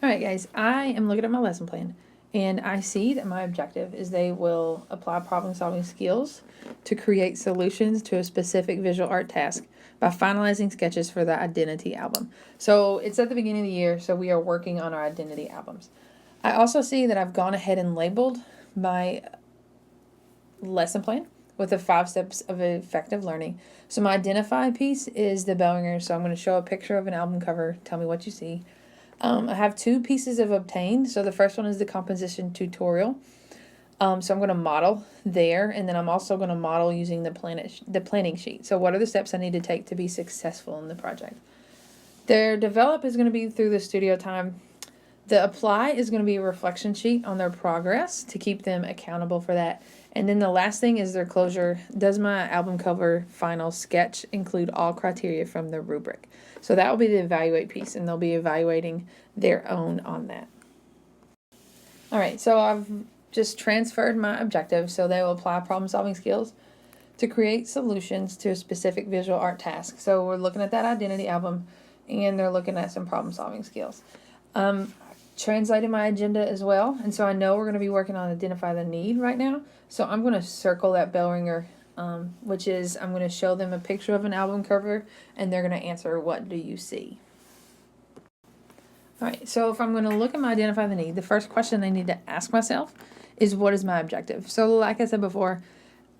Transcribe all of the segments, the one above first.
All right, guys, I am looking at my lesson plan, and I see that my objective is they will apply problem-solving skills to create solutions to a specific visual art task by finalizing sketches for the identity album. So it's at the beginning of the year, so we are working on our identity albums. I also see that I've gone ahead and labeled my lesson plan with the 5 steps of effective learning. So my identify piece is the bell ringer, so I'm going to show a picture of an album cover, tell me what you see. I have 2 pieces of obtained. So the first one is the composition tutorial. So I'm going to model there, and then I'm also going to model using the planning sheet. So what are the steps I need to take to be successful in the project? Their develop is going to be through the studio time. The apply is going to be a reflection sheet on their progress to keep them accountable for that. And then the last thing is their closure. Does my album cover final sketch include all criteria from the rubric? So that will be the evaluate piece, and they'll be evaluating their own on that. All right, so I've just transferred my objective, so they will apply problem-solving skills to create solutions to a specific visual art task. So we're looking at that identity album, and they're looking at some problem-solving skills. Translated my agenda as well, and so I know we're going to be working on identify the need right now. So I'm going to circle that bell ringer, which is I'm going to show them a picture of an album cover, and they're going to answer, what do you see? All right, so if I'm going to look at my identify the need, the first question I need to ask myself is, what is my objective? So like I said before,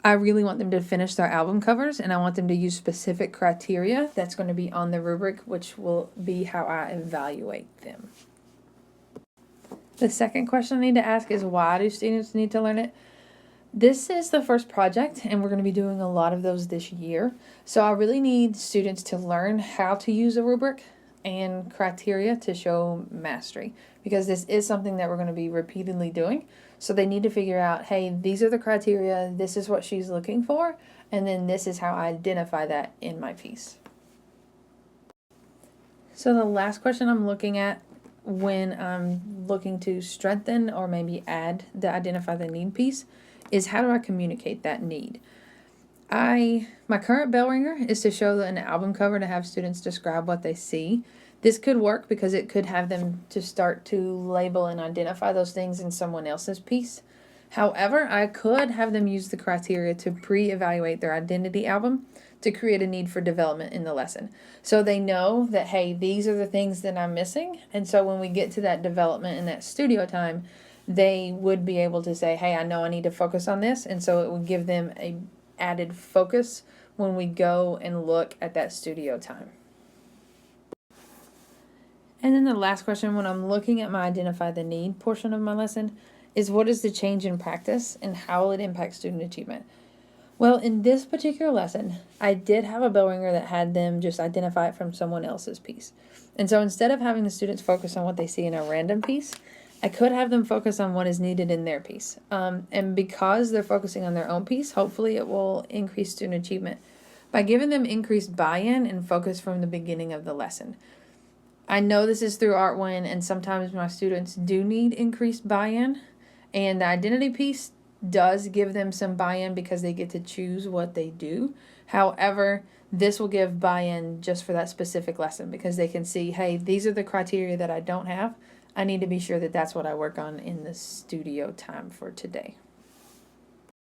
I really want them to finish their album covers, and I want them to use specific criteria that's going to be on the rubric, which will be how I evaluate them. The second question I need to ask is, why do students need to learn it? This is the first project, and we're going to be doing a lot of those this year. So I really need students to learn how to use a rubric and criteria to show mastery, because this is something that we're going to be repeatedly doing. So they need to figure out, hey, these are the criteria, this is what she's looking for, and then this is how I identify that in my piece. So the last question I'm looking at when I'm looking to strengthen or maybe add the identify the need piece is, how do I communicate that need? My current bell ringer is to show an album cover to have students describe what they see. This could work because it could have them to start to label and identify those things in someone else's piece. However, I could have them use the criteria to pre-evaluate their identity album to create a need for development in the lesson. So they know that, hey, these are the things that I'm missing. And so when we get to that development and that studio time, they would be able to say, hey, I know I need to focus on this. And so it would give them a added focus when we go and look at that studio time. And then the last question, when I'm looking at my identify the need portion of my lesson, is, what is the change in practice and how will it impact student achievement? Well, in this particular lesson, I did have a bell ringer that had them just identify it from someone else's piece. And so instead of having the students focus on what they see in a random piece, I could have them focus on what is needed in their piece. And because they're focusing on their own piece, hopefully it will increase student achievement by giving them increased buy-in and focus from the beginning of the lesson. I know this is through Art Win, and sometimes my students do need increased buy-in, and the identity piece does give them some buy-in because they get to choose what they do. However, this will give buy-in just for that specific lesson because they can see, hey, these are the criteria that I don't have. I need to be sure that that's what I work on in the studio time for today.